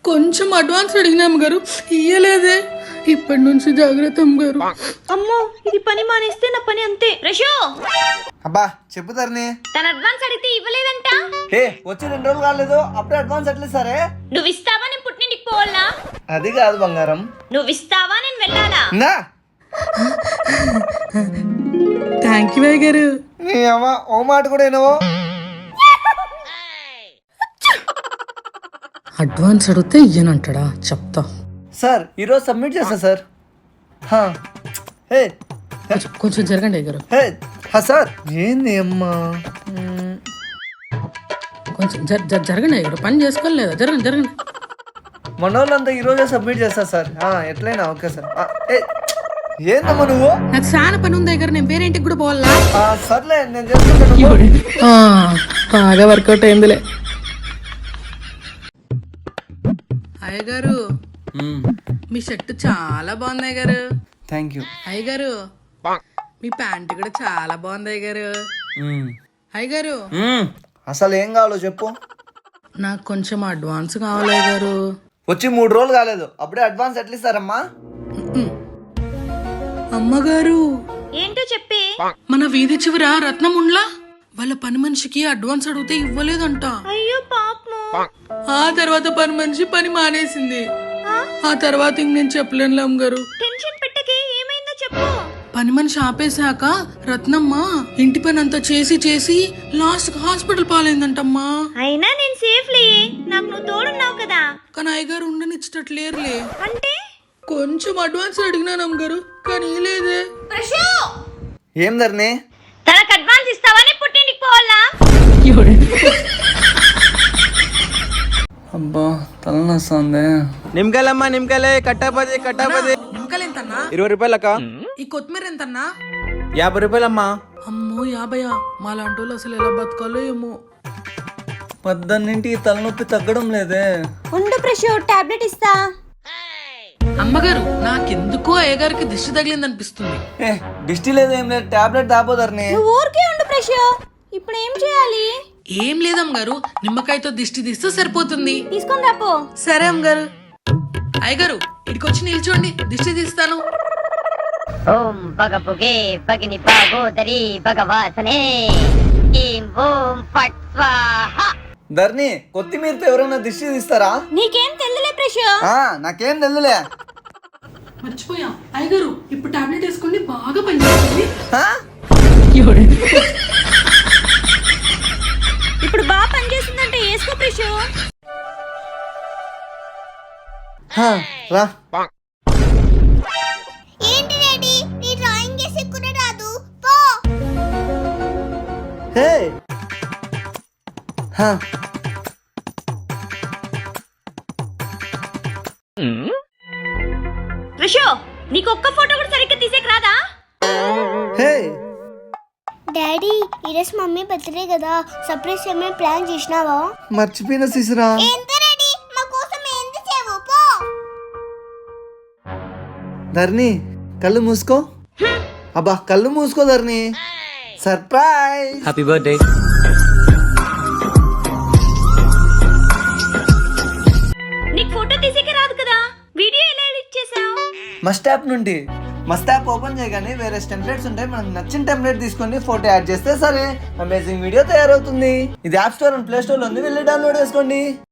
కొంచెం అడ్వాన్స్ అడిగినా అమ్మగారు, ఇయ్యలేదే. ఇప్పటి నుంచి జాగ్రత్త అమ్మగారు. అమ్మో, ఇది పని మానేస్తే నా పని అంతే. రషో అబ్బా చెప్పుతారని తన అడ్వాన్స్ అడిగితే ఇవ్వలేదంట. హే వచ్చి 2 రోజులు కాలేదు, అప్పుడే అడ్వాన్స్ ఎట్లా సరే? నువ్వు ఇస్తావా నేను పుట్టింటికి పోవాలా? అది కాదు బంగారం. నువ్వు ఇస్తావా నేను వెళ్ళాలా? నా థ్యాంక్ యూ అయ్యగారు. నీ అమ్మ ఓ మాట కూడా ఏనవో. అడ్వాన్స్ అడిగితే ఇయ్యనంటాడా? చెప్తా. సార్ ఈరోజు సబ్మిట్ చేస్తా సార్. హా. హే కొంచెం జరగండి అయ్యగారు. హే హా సార్. ఏంది అమ్మా? కొంచెం జరగండి అయ్యగారు, పని చేసుకోలేదా? జరగండి జరగండి. మన వాళ్ళంతా ఈరోజే సబ్మిట్ చేస్తా సార్. ఎట్లయినా ఓకే సార్. ఏందమ్మా నువ్వు? నాకు చాలా పని ఉంది అయ్యగారు, నేను పేరేంటికి కూడా పోవాలా? సర్లే నేను చేసుకుంటాను. బాగా వర్కౌట్ అయిందిలే. అయ్యగారు మీ షర్ట్ చాలా బాగుంది అయ్యగారు. థ్యాంక్ యూ అయ్యగారు మీ ప్యాంట్ కూడా చాలా బాగుంది అయ్యగారు. అయ్యగారు అసలు ఏం కావాలో చెప్పు. నాకు కొంచెం అడ్వాన్స్ కావాలి అయ్యగారు. వచ్చి 3 రోజులు కాలేదు, అప్పుడే అడ్వాన్స్ ఎట్లా ఇస్తారమ్మా? అమ్మగారు ఏంటో చెప్పే. మన వీధి చివర రత్నం ఉండ్లా, వాళ్ళ పని మనిషికి అడ్వాన్స్ అడిగితే ఇవ్వలేదంట. అయ్యో పాపము. ఆ తర్వాత పని మనిషి పని మానేసింది. ఆ తర్వాత ఇంక నేను చెప్పలేను అమ్మగారు. టెన్షన్ పెట్టకే, ఏమైందో చెప్పు. పని మనిషి ఆపేశాక రత్నమ్మ ఇంటి పని అంతా చేసి చేసి లాస్ట్ హాస్పిటల్ పాలైందంటమ్మా. అయినా నేను సేఫ్లీ, నాకు నువ్వు తోడున్నావు కదా. కానీ అయ్యగారు ఉండనిచ్చట్లేరులే. అంటే కొంచెం అడ్వాన్స్ అడిగినాను అమ్మగారు, కానీ లేదే. ఏం ధరణి? తనకు అడ్వాన్స్ ఇస్తావా నేను పుట్టింటికి పోవాలా? అబ్బా తలనొస్తుంది. నిమ్మకాయలమ్మా, నిమ్మకాయలే. కట్టాపది నిమ్మకాయలు ఎంతన్నా? 20 రూపాయలక్క. ఈ కొత్తిమీర ఎంతన్నా? 50 రూపాయలమ్మా. అమ్మో 50. మా లాంటి వాళ్ళు అసలు ఎలా బతకాలో ఏమో. పద్దన్నింటికి తలనొప్పి తగ్గడం లేదే. ఉండు ప్రశో, టాబ్లెట్ ఇస్తా. అమ్మగారు నాకెందుకో అయ్యగారికి దిష్టి తగిలింది అనిపిస్తుంది. దిష్టి లేదేం లేదు, టాబ్లెట్ తాపోదర్ని. నువ్వు ఊరికే ఉండు ప్రశో. ఇప్పుడు ఏం చేయాలి? ఏం లేదమ్మగారు, నిమ్మకాయతో దిష్టి తీస్తే సరిపోతుంది. తీసుకొని రాపో. సరే అమ్మగారు. అయ్యగారు ఇడికొచ్చి నిల్చోండి, దిష్టి తీస్తాను. ఓం పగపుగే పగిని పాగోదరి భగవాసనే ఈం ఓం ఫట్ స్వాహ. ధరణి కొత్తిమీరతో ఎవరైనా దిష్టి తీస్తారా? నీకేం తెలియలే ప్రశో. నాకేం తెలుదులే. మర్చిపోయా అయ్యగారు, ఇప్పుడు టాబ్లెట్ వేసుకోండి, బాగా పనిచేస్తుంది. ఇప్పుడు బాగా పనిచేస్తుందంటే వేసుకో ప్రశో. రా. ఏంటి డాడీ, నీ డ్రాయింగ్ చేసే కూడా రాదు. పో. హే ప్రశో, నీకు ఒక్క ఫోటో కూడా సరిగ్గా తీసేకి రాదా? హే డాడీ ఈరోజు మమ్మీ బర్త్డే కదా, సర్ప్రైజ్ ఏమైనా ప్లాన్ చేసినావా? మర్చిపోయిన శిశిరా. ఎంత రెడీ, మా కోసం ఎంత చేవు పో. ధరణి కళ్ళు మూసుకో. అబ్బా కళ్ళు మూసుకో ధరణి. సర్ప్రైజ్. Happy birthday. నీకు ఫోటో తీసేకి రాదు కదా, వీడియో ఎలా ఎడిట్ చేసావు? మస్ట్ యాప్ నుండి. మస్ట్ యాప్ ఓపెన్ చేయగానే వేరే టెంప్లెట్స్ ఉంటాయి, మనకు నచ్చిన టెంప్లెట్ తీసుకొని ఫోటో యాడ్ చేస్తే సరే అమేజింగ్ వీడియో తయారవుతుంది. ఇది app store and play store లో ఉంది, వెళ్ళి డౌన్లోడ్ చేసుకోండి.